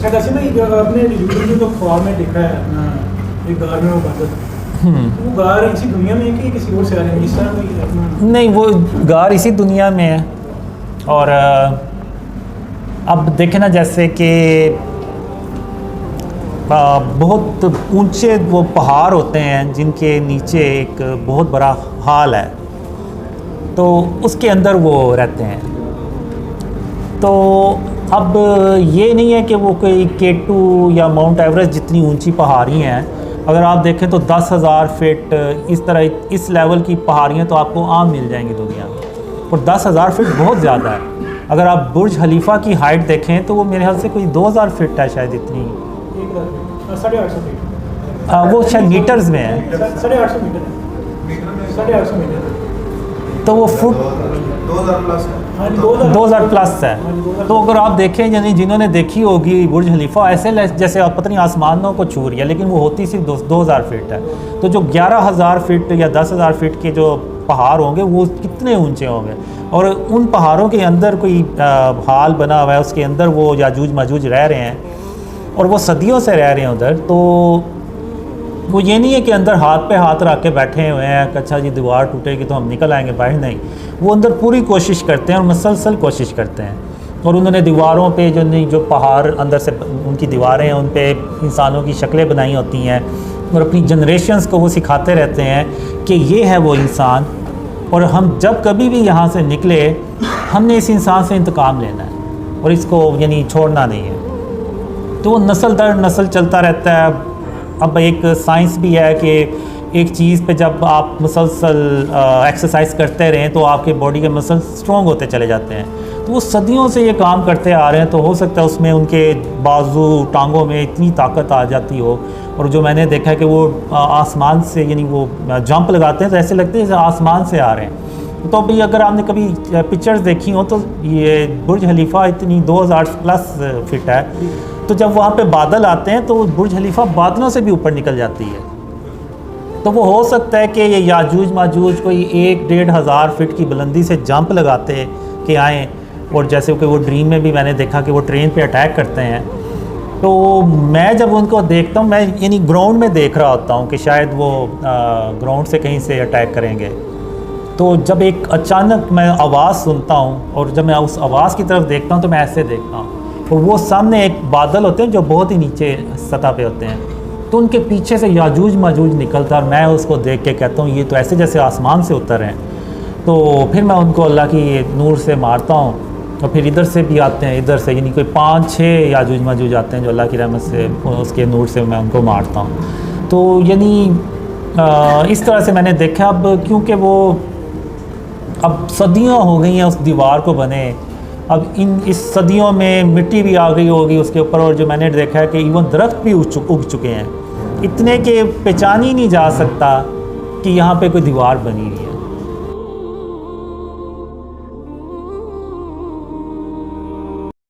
अच्छा कैसे ना आपने रिव्यू में तो ख्वाब में देखा है एक गार में वो बंद वो गार इसी दुनिया में है कि किसी और से आ रहे हैं इस तरह कोई अपना नहीं, वो गार इसी दुनिया में है। और अब देखें ना, जैसे कि बहुत ऊंचे वो पहाड़ होते हैं जिनके नीचे एक बहुत बड़ा हाल है, तो उसके अंदर वो रहते हैं। तो अब ये नहीं है कि वो कोई K2 या माउंट एवरेस्ट जितनी ऊंची पहाड़ी हैं। अगर आप देखें तो 10,000 फीट इस तरह इस लेवल की पहाड़ियाँ तो आपको आम मिल जाएंगी दुनिया में, और 10,000 फीट बहुत ज़्यादा है। अगर आप बुर्ज खलीफा की हाइट देखें तो वो मेरे ख्याल से कोई 2,000 फीट है शायद, इतनी 850 फीट वो शायद मीटर्स में है, 850 मीटर 850 मीटर तो वो फुट 2000 प्लस है। 2000 प्लस है। तो अगर आप देखें, यानी जिन्होंने देखी होगी बुर्ज खलीफा, ऐसे जैसे आप पता नहीं आसमानों को छू रही है, लेकिन वो होती सिर्फ 2000 फीट है। तो जो 11,000 फीट या 10,000 फीट के जो पहाड़ होंगे वो कितने ऊंचे होंगे, और उन पहाड़ों के अंदर कोई हाल बना हुआ है, उसके अंदर वो याजूज माजूज रह रहे हैं, और वो सदियों से रह रहे हैं उधर। तो वो ये नहीं है कि अंदर हाथ पे हाथ रख के बैठे हुए हैं कि अच्छा जी दीवार टूटेगी तो हम निकल आएंगे बाहर, नहीं, वो अंदर पूरी कोशिश करते हैं और मुसलसल कोशिश करते हैं। और उन्होंने दीवारों पे जो पहाड़ अंदर से उनकी दीवारें हैं उन पे इंसानों की शक्लें बनाई होती हैं, और अपनी जनरेशन्स को वो सिखाते रहते हैं कि ये है वो इंसान, और हम जब कभी भी यहाँ से निकले हमने इस इंसान से इंतकाम लेना है और इसको यानी छोड़ना नहीं है। तो वो नस्ल दर नस्ल चलता रहता है। अब एक साइंस भी है कि एक चीज़ पे जब आप मुसलसल एक्सरसाइज करते रहें तो आपके बॉडी के मसल स्ट्रॉन्ग होते चले जाते हैं। तो वो सदियों से ये काम करते आ रहे हैं, तो हो सकता है उसमें उनके बाजू टांगों में इतनी ताकत आ जाती हो। और जो मैंने देखा है कि वो आसमान से यानी वो जंप लगाते हैं तो ऐसे लगते हैं जैसे आसमान से आ रहे हैं। तो अभी अगर आपने कभी पिक्चर्स देखी हो तो ये बुर्ज खलीफा इतनी 2000 प्लस फिट है, तो जब वहाँ पे बादल आते हैं तो बुर्ज खलीफा बादलों से भी ऊपर निकल जाती है। तो वो हो सकता है कि ये याजूज माजूज कोई 1-1.5 हज़ार फीट की बुलंदी से जंप लगाते कि आएँ, और जैसे कि वो ड्रीम में भी मैंने देखा कि वो ट्रेन पे अटैक करते हैं। तो मैं जब उनको देखता हूँ, मैं यानी ग्राउंड में देख रहा होता हूँ कि शायद वो ग्राउंड से कहीं से अटैक करेंगे, तो जब एक अचानक मैं आवाज़ सुनता हूँ और जब मैं उस आवाज़ की तरफ देखता हूँ तो मैं ऐसे देखता हूँ, और वो सामने एक बादल होते हैं जो बहुत ही नीचे सतह पे होते हैं, तो उनके पीछे से याजूज माजूज निकलता है, और मैं उसको देख के कहता हूँ ये तो ऐसे जैसे आसमान से उतर हैं। तो फिर मैं उनको अल्लाह की नूर से मारता हूँ, और फिर इधर से भी आते हैं, इधर से यानी कोई 5-6 याजूज माजूज आते हैं जो अल्लाह की रहमत से उसके नूर से मैं उनको मारता हूँ। तो यानी इस तरह से मैंने देखा। अब क्योंकि वो अब सदियाँ हो गई हैं उस दीवार को बने, अब इस सदियों में मिट्टी भी आ गई होगी उसके ऊपर, और जो मैंने देखा है कि इवन दरख्त भी उग चुके हैं इतने कि पहचान ही नहीं जा सकता कि यहाँ पे कोई दीवार बनी हुई है।